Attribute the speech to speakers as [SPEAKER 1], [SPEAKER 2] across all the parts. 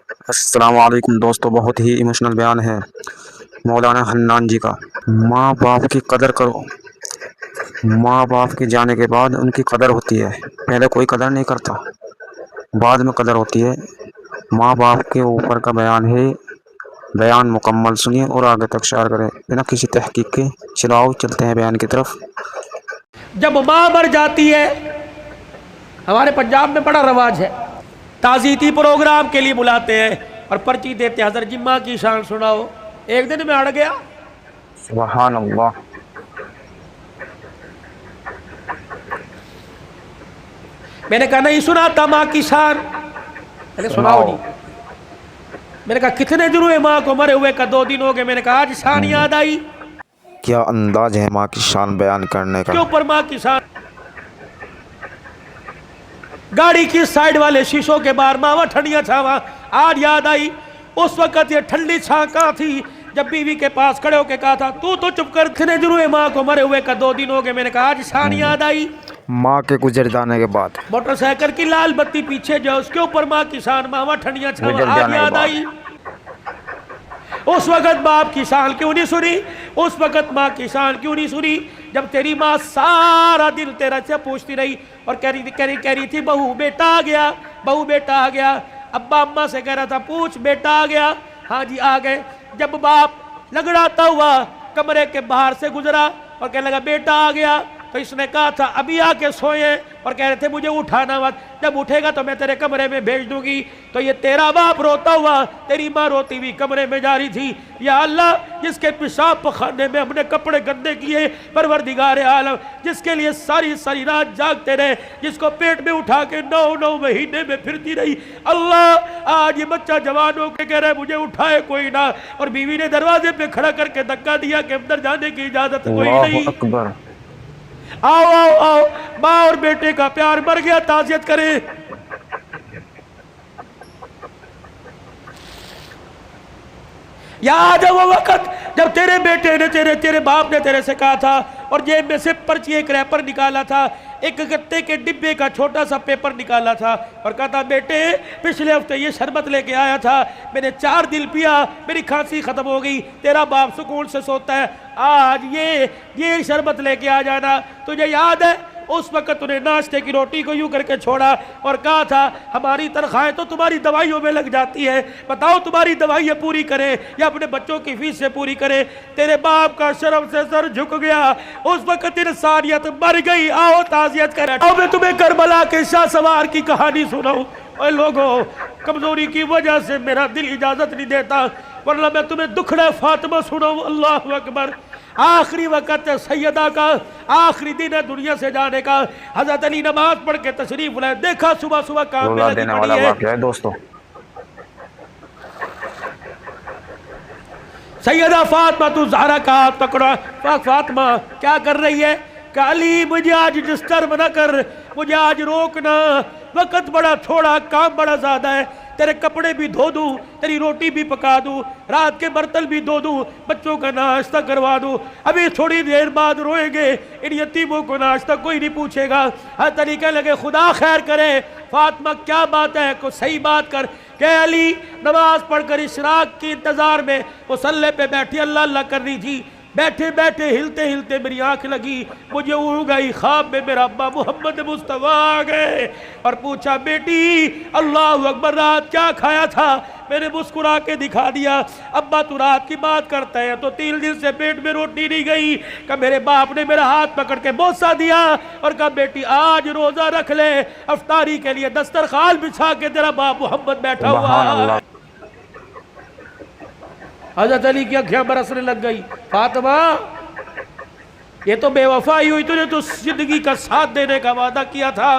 [SPEAKER 1] السلام علیکم دوستو، بہت ہی ایموشنل بیان ہے مولانا حنان جی کا۔ ماں باپ کی قدر کرو، ماں باپ کے جانے کے بعد ان کی قدر ہوتی ہے، پہلے کوئی قدر نہیں کرتا، بعد میں قدر ہوتی ہے۔ ماں باپ کے اوپر کا بیان ہے، بیان مکمل سنیے اور آگے تک شیئر کریں بنا کسی تحقیق کے۔ چلاؤ چلتے ہیں بیان کی طرف۔
[SPEAKER 2] جب ماں مر جاتی ہے، ہمارے پنجاب میں بڑا رواج ہے، تعزیتی پروگرام کے لیے بلاتے ہیں اور پرچی دیتے ہیں، حضرت جی ماں کی شان سناؤ۔ ایک دن میں اڑ گیا،
[SPEAKER 1] سبحان اللہ۔
[SPEAKER 2] میں نے کہا نہیں سنا تھا ماں کی شان، میں نے سناؤ جی۔ میں نے کہا کتنے دن ہوئے ماں کو مرے ہوئے؟ کا 2 دن ہو گئے۔ میں نے کہا آج شان یاد آئی،
[SPEAKER 1] کیا انداز ہے ماں کی شان بیان کرنے کا۔
[SPEAKER 2] کے اوپر ماں کی شان۔ گاڑی کی سائیڈ والے شیشوں کے باہر ماں ٹھنڈیاں چھاواں، آج یاد آئی۔ اس وقت یہ ٹھنڈی چھاں کہاں تھی جب بیوی کے پاس کھڑے ہو کے کہا تھا تو چپ کر، کتنے دن ہوئے ماں کو مرے ہوئے؟ کا 2 دن ہو گئے۔ میں نے کہا آج شان یاد آئی۔
[SPEAKER 1] ماں کے گزر جانے کے بعد
[SPEAKER 2] موٹر سائیکل کی لال بتی پیچھے جو اس کے اوپر ماں کی شان، ماں ٹھنڈیاں چھاواں، آج یاد آئی۔ اس وقت باپ کی شان کیوں نہیں سنی؟ اس وقت ماں کی شان کیوں نہیں سنی جب تیری ماں سارا دن تیرا سے پوچھتی رہی اور کہہ رہی تھی بہو بیٹا آ گیا، بہو بیٹا آ گیا۔ ابا اماں سے کہہ رہا تھا پوچھ بیٹا آ گیا؟ ہاں جی آ گئے۔ جب باپ لگڑاتا ہوا کمرے کے باہر سے گزرا اور کہنے لگا بیٹا آ گیا، تو اس نے کہا تھا ابھی آ کے سوئے اور کہہ رہے تھے مجھے اٹھانا مت، جب اٹھے گا تو میں تیرے کمرے میں بھیج دوں گی۔ تو یہ تیرا باپ روتا ہوا تیری ماں روتی ہوئی کمرے میں جا رہی تھی۔ یا اللہ جس کے پیشاب پخانے میں ہم نے کپڑے گندے کیے، پروردگار عالم جس کے لیے ساری رات جاگتے رہے، جس کو پیٹ میں اٹھا کے 9 مہینے میں پھرتی رہی، اللہ آج یہ بچہ جوان ہو کے کہہ رہا ہے مجھے اٹھائے کوئی نہ، اور بیوی نے دروازے پہ کھڑا کر کے دھکا دیا کہ اندر جانے کی اجازت کوئی نہیں۔
[SPEAKER 1] اللہ اکبر۔
[SPEAKER 2] آؤ آؤ آؤ، ماں اور بیٹے کا پیار مر گیا، تعزیت کریں۔ یاد ہے وہ وقت جب تیرے بیٹے نے تیرے باپ نے تیرے سے کہا تھا اور جیب میں سے پرچی ایک ریپر نکالا تھا، ایک گتے کے ڈبے کا چھوٹا سا پیپر نکالا تھا اور کہا تھا بیٹے پچھلے ہفتے یہ شربت لے کے آیا تھا، میں نے 4 دن پیا، میری کھانسی ختم ہو گئی، تیرا باپ سکون سے سوتا ہے، آج یہ شربت لے کے آ جانا۔ تجھے یاد ہے اس وقت انہیں ناشتے کی روٹی کو یوں کر کے چھوڑا اور کہا تھا ہماری تنخواہیں تو تمہاری دوائیوں میں لگ جاتی ہے، بتاؤ تمہاری دوائیاں پوری کریں یا اپنے بچوں کی فیس سے پوری کریں۔ تیرے باپ کا شرم سے سر جھک گیا، اس وقت انسانیت مر گئی۔ آؤ تعزیت کریں، آؤ میں تمہیں کربلا کے شاہ سوار کی کہانی سناؤں۔ اے لوگو کمزوری کی وجہ سے میرا دل اجازت نہیں دیتا، ورنہ میں تمہیں دکھڑا فاطمہ سناؤں۔ اللہ اکبر۔ آخری وقت سیدہ کا، آخری دن ہے دنیا سے جانے کا، حضرت علی نماز پڑھ کے تشریف لائے، دیکھا صبح کام میں لگی پڑی ہے۔
[SPEAKER 1] دوستو
[SPEAKER 2] سیدہ فاطمہ تو زہرا کا ہاتھ پکڑا، فاطمہ کیا کر رہی ہے؟ کہ علی مجھے آج ڈسٹرب نہ کر، مجھے آج روکنا، وقت بڑا تھوڑا، کام بڑا زیادہ ہے، تیرے کپڑے بھی دھو دوں، تیری روٹی بھی پکا دوں، رات کے برتن بھی دھو دوں، بچوں کا ناشتہ کروا دوں، ابھی تھوڑی دیر بعد روئیں گے، ان یتیموں کو ناشتہ کوئی نہیں پوچھے گا۔ ہر طریقے لگے خدا خیر کرے، فاطمہ کیا بات ہے، کوئی صحیح بات کر۔ کہ علی نماز پڑھ کر اشراق کی انتظار میں مصلی پہ بیٹھی اللہ اللہ کر رہی تھی، بیٹھے بیٹھے ہلتے میری آنکھ لگی، مجھے اڑ گئی، خواب میں میرا ابا محمد مصطفیٰ آ گئے اور پوچھا بیٹی اللہ اکبر رات کیا کھایا تھا؟ میں نے مسکرا کے دکھا دیا۔ ابا تو رات کی بات کرتا ہے تو 3 دن سے پیٹ میں روٹی نہیں گئی۔ کہ میرے باپ نے میرا ہاتھ پکڑ کے بوسہ دیا اور کہا بیٹی آج روزہ رکھ لے، افطاری کے لیے دسترخوان بچھا کے تیرا باپ محمد بیٹھا ہوا۔ حضرت علی کی آنکھیں برسنے لگ گئی، فاطمہ یہ تو بے وفائی ہوئی، تجھے تو زندگی کا ساتھ دینے کا وعدہ کیا تھا،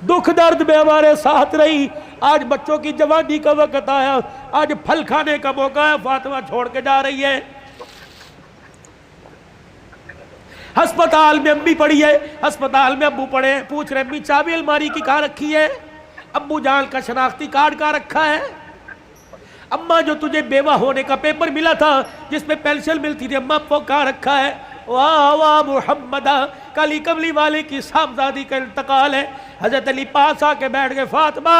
[SPEAKER 2] دکھ درد میں ہمارے ساتھ رہی، آج بچوں کی جوانی کا وقت آیا، آج پھل کھانے کا موقع ہے، فاطمہ چھوڑ کے جا رہی ہے۔ ہسپتال میں امی پڑی ہے، ہسپتال میں ابو پڑے ہیں، پوچھ رہے امی چابی الماری کی کہاں رکھی ہے؟ ابو جان کا شناختی کارڈ کہاں رکھا ہے؟ اماں جو تجھے بیوہ ہونے کا پیپر ملا تھا جس میں پینشن ملتی تھی، اماں کو کہاں رکھا ہے؟ واہ واہ محمد، کالی کملی والے کی صاحبزادی کا انتقال ہے۔ حضرت علی پاس آ کے بیٹھ گئے، فاطمہ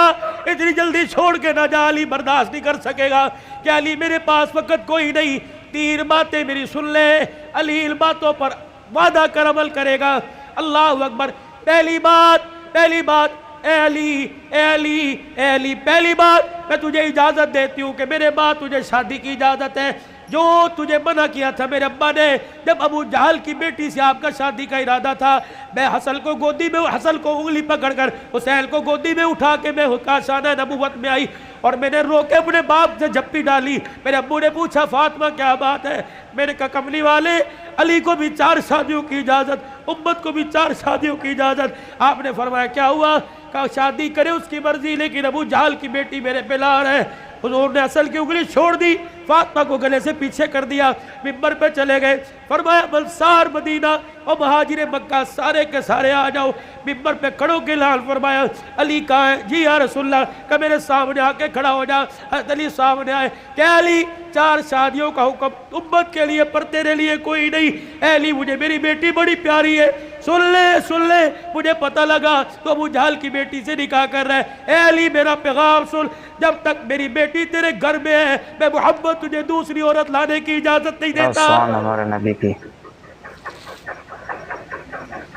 [SPEAKER 2] اتنی جلدی چھوڑ کے نہ جا، علی برداشت نہیں کر سکے گا کہ علی میرے پاس وقت کوئی نہیں، 3 باتیں میری سن لے، علی ان باتوں پر وعدہ کر عمل کرے گا۔ اللہ اکبر۔ پہلی بات اے علی پہلی بات، میں تجھے اجازت دیتی ہوں کہ میرے بعد تجھے شادی کی اجازت ہے۔ جو تجھے منع کیا تھا میرے ابا نے، جب ابو جہل کی بیٹی سے آپ کا شادی کا ارادہ تھا، میں حسن کو انگلی پکڑ کر حسین کو گودی میں اٹھا کے میں کاشانہ نبوت میں آئی اور میں نے رو کے اپنے باپ سے جھپی ڈالی۔ میرے ابو نے پوچھا فاطمہ کیا بات ہے؟ میں نے کہا کملی والے، علی کو بھی 4 شادیوں کی اجازت، امت کو بھی 4 شادیوں کی اجازت۔ آپ نے فرمایا کیا ہوا؟ کہا شادی کرے اس کی مرضی، لیکن ابو جہل کی بیٹی میرے پہ لار ہے۔ حضور نے اصل کی انگلی چھوڑ دی، فاطمہ کو گلے سے پیچھے کر دیا، ممبر پہ چلے گئے۔ فرمایا انصار مدینہ اور مہاجر مکہ سارے کے سارے آ جاؤ۔ ممبر پہ کھڑو کے اعلان فرمایا علی کہاں ہے؟ جی یا رسول اللہ۔ کہ میرے سامنے آ کے کھڑا ہو جا۔ حضرت علی سامنے آئے کہ علی 4 شادیوں کا حکم امت کے لیے پر تیرے لیے کوئی نہیں۔ اے علی مجھے میری بیٹی بڑی پیاری ہے، سن لے مجھے پتہ لگا تو ابو جہل کی بیٹی سے نکاح کر رہا ہے۔ اے علی میرا پیغام سن، جب تک میری بیٹی تیرے گھر میں ہے میں محمد تجھے دوسری عورت لانے کی اجازت نہیں دیتا۔
[SPEAKER 1] ہمارے نبی کی۔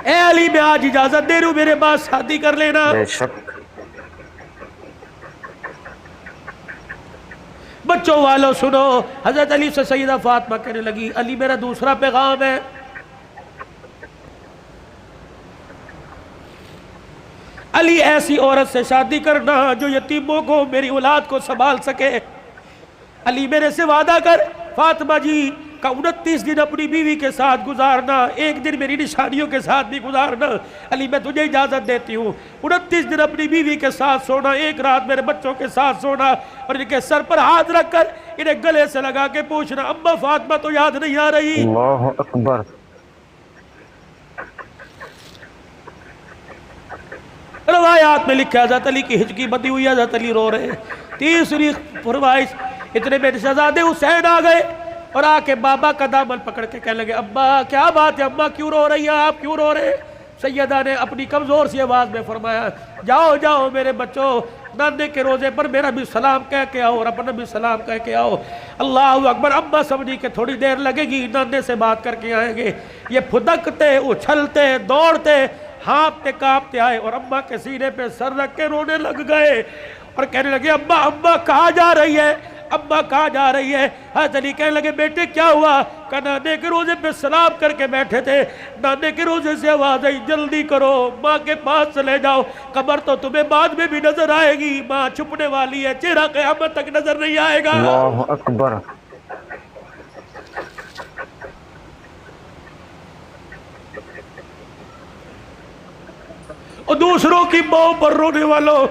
[SPEAKER 2] اے علی میں آج اجازت دے رہا ہوں، میرے بعد شادی کر لینا۔
[SPEAKER 1] بے شک۔
[SPEAKER 2] بچوں والوں سنو، حضرت علی سے سیدہ فاطمہ کہنے لگی علی میرا دوسرا پیغام ہے، علی ایسی عورت سے شادی کرنا جو یتیموں کو، میری اولاد کو سنبھال سکے۔ علی میرے سے وعدہ کر فاطمہ جی کا 29 دن اپنی بیوی کے ساتھ گزارنا، 1 دن میری نشانیوں کے ساتھ بھی گزارنا۔ علی میں تجھے اجازت دیتی ہوں، 29 دن اپنی بیوی کے ساتھ سونا، 1 رات میرے بچوں کے ساتھ سونا، اور ان کے سر پر ہاتھ رکھ کر انہیں گلے سے لگا کے پوچھنا اما فاطمہ تو یاد نہیں آ رہی؟
[SPEAKER 1] اللہ اکبر۔
[SPEAKER 2] روایات میں لکھا حضرت علی کی ہچکی بندی ہوئی، حضرت علی رو رہے ہیں۔ تیسری فرمائش، اتنے میں شہزادے حسین آ گئے اور آ کے بابا کا دامن پکڑ کے کہنے لگے ابا کیا بات ہے، اماں کیوں رو رہی ہیں، آپ کیوں رو رہے ہیں؟ سیدہ نے اپنی کمزور سی آواز میں فرمایا جاؤ میرے بچوں، نانے کے روزے پر میرا بھی سلام کہہ کے آؤ اور اپنا بھی سلام کہہ کے آؤ۔ اللہ اکبر۔ ابا سمجھی کہ تھوڑی دیر لگے گی، نانے سے بات کر کے آئیں گے۔ یہ پھدکتے اچھلتے دوڑتے ہانپتے کانپتے آئے اور اماں کے سینے پہ سر رکھ کے رونے لگ گئے اور کہنے لگے ابا کہاں جا رہی ہے، ابا کہاں جا رہی ہے؟ حضرت علی کہنے لگے بیٹے کیا ہوا؟ کہ نانے کے روزے پہ سلام کر کے بیٹھے تھے، نانے کے روزے سے آواز آئی جلدی کرو ماں کے پاس چلے جاؤ، قبر تو تمہیں بعد میں بھی نظر آئے گی، ماں چھپنے والی ہے، چہرہ قیامت تک نظر نہیں آئے گا۔
[SPEAKER 1] اللہ اکبر۔
[SPEAKER 2] اور دوسروں کی ماں پر رونے والوں،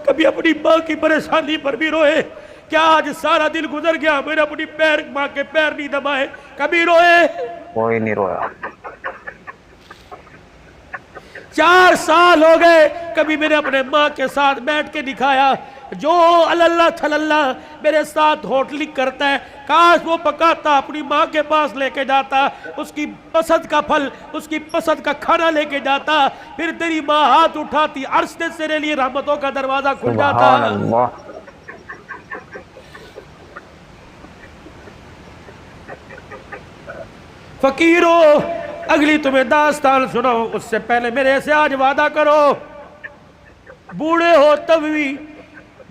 [SPEAKER 2] کبھی اپنی ماں کی پریشانی پر بھی روئے۔ کیا آج سارا دن گزر گیا میرے اپنی ماں کے پیر نہیں دبائے؟ کبھی روئے؟
[SPEAKER 1] کوئی نہیں رویا۔
[SPEAKER 2] 4 سال ہو گئے کبھی میں نے اپنے ماں کے ساتھ بیٹھ کے دکھایا، جو اللہ تھلاللہ میرے ساتھ ہوٹلنگ کرتا ہے کاش وہ پکاتا اپنی ماں کے پاس لے کے جاتا، اس کی پسند کا پھل، اس کی پسند کا کھانا لے کے جاتا، پھر تیری ماں ہاتھ اٹھاتی، عرش سے تیرے لیے رحمتوں کا دروازہ کھل جاتا۔
[SPEAKER 1] سبحان اللہ۔
[SPEAKER 2] فقیرو اگلی تمہیں داستان سناؤ اس سے پہلے میرے سے آج وعدہ کرو، بوڑھے ہو تب بھی،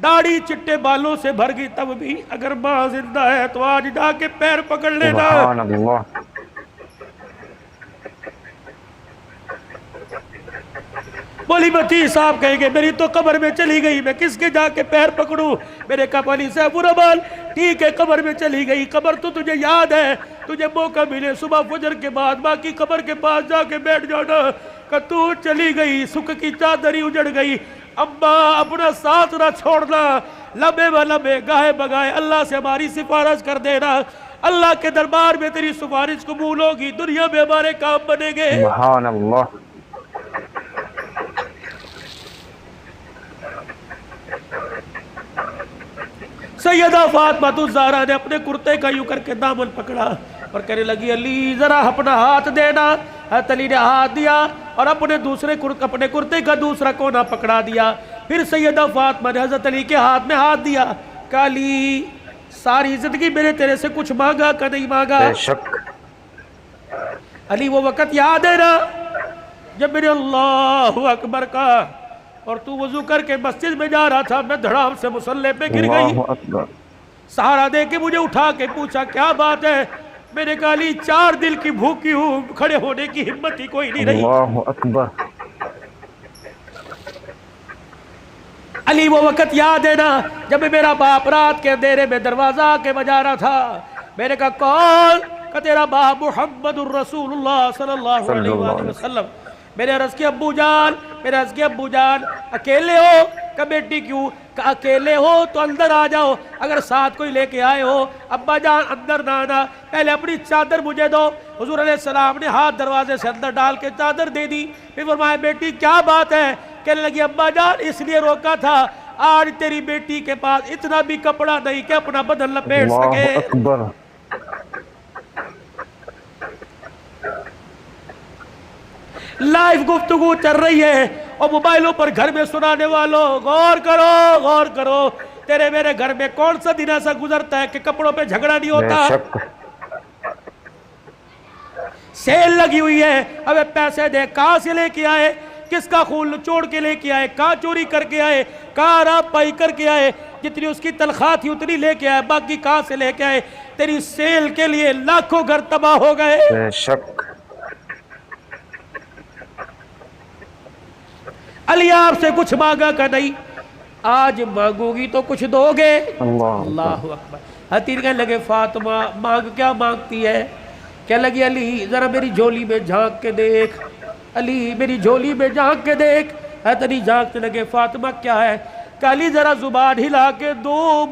[SPEAKER 2] داڑھی چٹے بالوں سے بھر گئی تب بھی، اگر ماں زندہ ہے تو آج جا کے پیر پکڑ لینا۔
[SPEAKER 1] سبحان اللہ۔
[SPEAKER 2] مولی متی صاحب کہیں گے میری تو قبر میں چلی گئی، میں کس کے جا کے پیر پکڑوں؟ میرے کہا مولی صاحب ربال ٹھیک ہے قبر میں چلی گئی، قبر تو تجھے یاد ہے، تجھے موقع ملے صبح فجر کے بعد ماں کی قبر کے پاس جا کے بیٹھ جانا، کہ تو چلی گئی، سکھ کی چادری اجڑ گئی، اماں اپنا ساتھ نہ چھوڑنا، لمبے و لمبے گاہے بگائے اللہ سے ہماری سفارش کر دینا، اللہ کے دربار میں تیری سفارش قبول ہوگی، دنیا میں ہمارے کام بنے گے۔
[SPEAKER 1] سبحان اللہ۔
[SPEAKER 2] سیدہ فاطمہ الزہرا نے اپنے کرتے کا یوں کر کے دامن پکڑا اور کہنے لگی علی ذرا اپنا ہاتھ دینا، حضرت علی نے ہاتھ دیا اور اپنے کرتے کا دوسرا کونا پکڑا دیا. پھر سیدہ فاطمہ نے حضرت علی کے ہاتھ میں ہاتھ دیا. کہا علی ساری زندگی میں نے تیرے سے کچھ مانگا کہ نہیں مانگا؟
[SPEAKER 1] بے شک.
[SPEAKER 2] علی وہ وقت یاد ہے نا جب میں نے اللہ اکبر کہا اور تو وضو کر کے مسجد میں جا رہا تھا، میں دھڑام سے مصلی پہ گر گئی.
[SPEAKER 1] اللہ اکبر.
[SPEAKER 2] سہارا دے کے مجھے اٹھا کے پوچھا کیا بات ہے؟ میں نے کہا علی 4 دل کی بھوکی ہوں، کھڑے ہونے کی ہمت ہی کوئی نہیں رہی.
[SPEAKER 1] اللہ اکبر.
[SPEAKER 2] علی وہ وقت یاد ہے نا جب میرا باپ رات کے اندھیرے میں دروازہ کے بجا رہا تھا. میں نے کہا کون؟ کہ تیرا باپ محمد الرسول اللہ صلی اللہ علیہ وآلہ وسلم. میں نے عرض کی ابو جان اکیلے ہو؟ کہ بیٹی کیوں؟ کہ اکیلے ہو تو اندر آ جاؤ، اگر ساتھ کوئی لے کے آئے ہو ابا جان اندر نہ آنا، پہلے اپنی چادر مجھے دو. حضور علیہ السلام نے ہاتھ دروازے سے اندر ڈال کے چادر دے دی. پھر فرمایا بیٹی کیا بات ہے؟ کہنے لگی ابا جان اس لیے روکا تھا، آج تیری بیٹی کے پاس اتنا بھی کپڑا نہیں کہ اپنا بدن لپیٹ سکے.
[SPEAKER 1] اللہ اکبر.
[SPEAKER 2] لائیو گفتگو چل رہی ہے اور موبائلوں پر گھر میں سنانے والوں غور کرو. تیرے میرے گھر میں کون سا دن ایسا گزرتا ہے کہ کپڑوں پہ جھگڑا نہیں
[SPEAKER 1] بے
[SPEAKER 2] ہوتا؟
[SPEAKER 1] شک.
[SPEAKER 2] سیل لگی ہوئی ہے، ابے پیسے دے، کہاں سے لے کے آئے؟ کس کا خون چوڑ کے لے کے آئے؟ کہاں چوری کر کے آئے؟ کہاں راب پائی کر کے آئے؟ جتنی اس کی تنخواہ تھی اتنی لے کے آئے، باقی کہاں سے لے کے آئے؟ تیری سیل کے لیے لاکھوں گھر تباہ ہو گئے.
[SPEAKER 1] بے شک.
[SPEAKER 2] علی آپ سے کچھ مانگا کہ نہیں؟ آج مانگو گی تو کچھ دو گے. اللہ اکبر. حتیر کہنے لگے فاطمہ مانگ کیا مانگتی ہے؟ کہنے لگی علی ذرا میری جھولی میں جھانک کے دیکھ، علی میری جھولی میں جھانک کے دیکھ. حضرت علی جھانکنے لگے فاطمہ کیا ہے؟ کہ علی ذرا زبان ہلا کے دو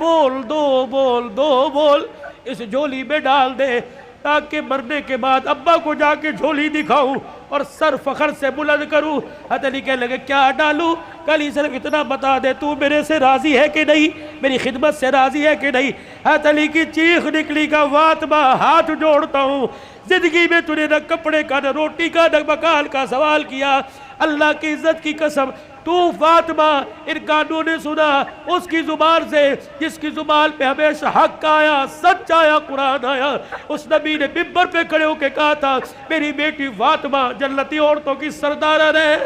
[SPEAKER 2] بول اس جھولی میں ڈال دے تاکہ مرنے کے بعد ابا کو جا کے جھولی دکھاؤں اور سر فخر سے بلند کروں. حضرت علی کہنے لگے کیا ڈالوں؟ کہ علی صرف اتنا بتا دے تو میرے سے راضی ہے کہ نہیں، میری خدمت سے راضی ہے کہ نہیں. حضرت علی کی چیخ نکلی کا فاطمہ ہاتھ جوڑتا ہوں، زندگی میں تو نے نہ کپڑے کا نہ روٹی کا نہ مکان کا سوال کیا، اللہ کی عزت کی قسم تو فاطمہ ان کانوں نے سنا اس کی زبان سے جس کی زبان پہ ہمیشہ حق آیا، سچ آیا، قرآن آیا. اس نبی نے ممبر پہ کھڑے ہو کے کہا تھا میری بیٹی فاطمہ جنتی عورتوں کی سردارہ رہے.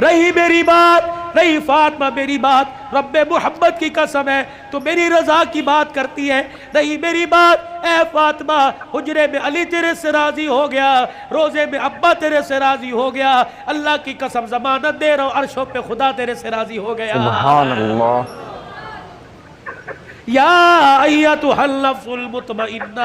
[SPEAKER 2] رہی میری بات، رہی فاطمہ میری بات، رب محمد کی قسم ہے تو میری رضا کی بات کرتی ہے. رہی میری بات اے فاطمہ، حجرے میں علی تیرے سے راضی ہو گیا، روزے میں ابا تیرے سے راضی ہو گیا، اللہ کی قسم ضمانت دے رہا ہوں عرشوں پہ خدا تیرے سے راضی ہو گیا.
[SPEAKER 1] سبحان اللہ.
[SPEAKER 2] یا ایتھا النفس المطمئنہ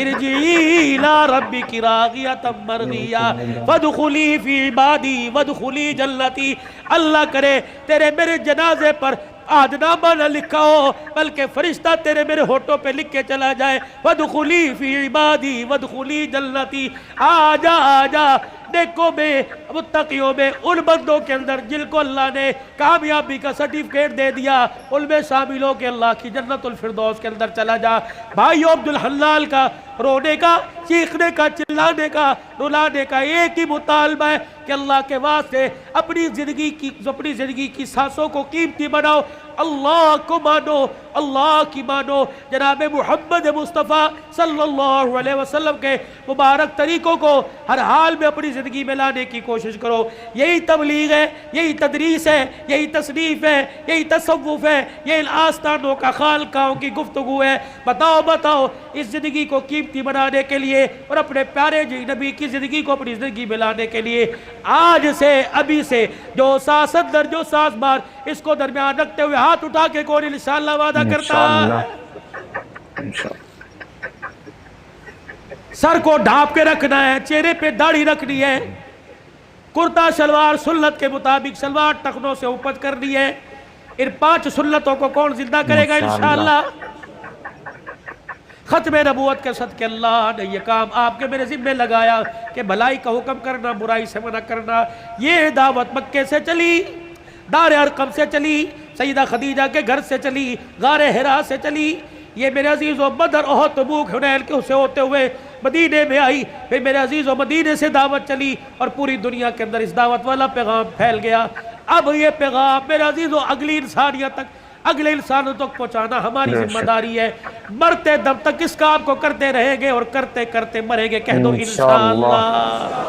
[SPEAKER 2] ارجعی الی ربک راضیۃ مرضیہ فادخلی فی عبادی وادخلی جنتی. اللہ کرے تیرے میرے جنازے پر آدنامہ نہ لکھا ہو بلکہ فرشتہ تیرے میرے ہوٹوں پہ لکھ کے چلا جائے وادخلی فی عبادی وادخلی جنتی. آجا نیکوں میں متقیوں میں ان بندوں کے اندر جن کو اللہ نے کامیابی کا سرٹیفکیٹ دے دیا ان میں شامل ہو کے اللہ کی جنت الفردوس کے اندر چلا جا. بھائیو عبدالحلال کا رونے کا، چیخنے کا، چلانے کا، رلانے کا ایک ہی مطالبہ ہے کہ اللہ کے واسطے اپنی زندگی کی سانسوں کو قیمتی بناؤ، اللہ کو مانو، اللہ کی مانو، جناب محمد مصطفیٰ صلی اللہ علیہ وسلم کے مبارک طریقوں کو ہر حال میں اپنی زندگی میں لانے کی کوشش کرو. یہی تبلیغ ہے، یہی تدریس ہے، یہی تصنیف ہے، یہی تصوف ہے، یہ ان آستانوں کا خالقاؤں کی گفتگو ہے. بتاؤ اس زندگی کو قیمتی بنانے کے لیے اور اپنے پیارے نبی کی زندگی کو اپنی زندگی میں لانے کے لیے آج سے ابھی سے جو ساس اندر جو ساس بار اس کو درمیان رکھتے ہوئے ہاتھ اٹھا کے کون انشاءاللہ وعدہ کرتا ہے سر کو ڈھانپ کے رکھنا ہے، چہرے پہ داڑھی رکھنی ہے، کرتا شلوار سنت کے مطابق شلوار ٹخنوں سے اوپر کرنی ہے. ان 5 سنتوں کو کون زندہ کرے گا انشاءاللہ؟ ختم نبوت کے صدقے اللہ نے یہ کام آپ کے میرے ذمہ لگایا کہ بھلائی کا حکم کرنا، برائی سے منع کرنا. یہ دعوت مکے سے چلی، دار ارقم سے چلی، سیدہ خدیجہ کے گھر سے چلی، غار حرا سے چلی. یہ میرے عزیز و بدر احد تبوک حنین کے سے ہوتے ہوئے مدینے میں آئی، پھر میرے عزیزوں مدینے سے دعوت چلی اور پوری دنیا کے اندر اس دعوت والا پیغام پھیل گیا۔ اب یہ پیغام میرے عزیزوں اگلی انسانیت تک، اگلے انسانوں تک پہنچانا ہماری ذمہ داری ہے۔ مرتے دم تک اس کام کو کرتے رہیں گے اور کرتے کرتے مریں گے۔ کہہ دو انشاءاللہ۔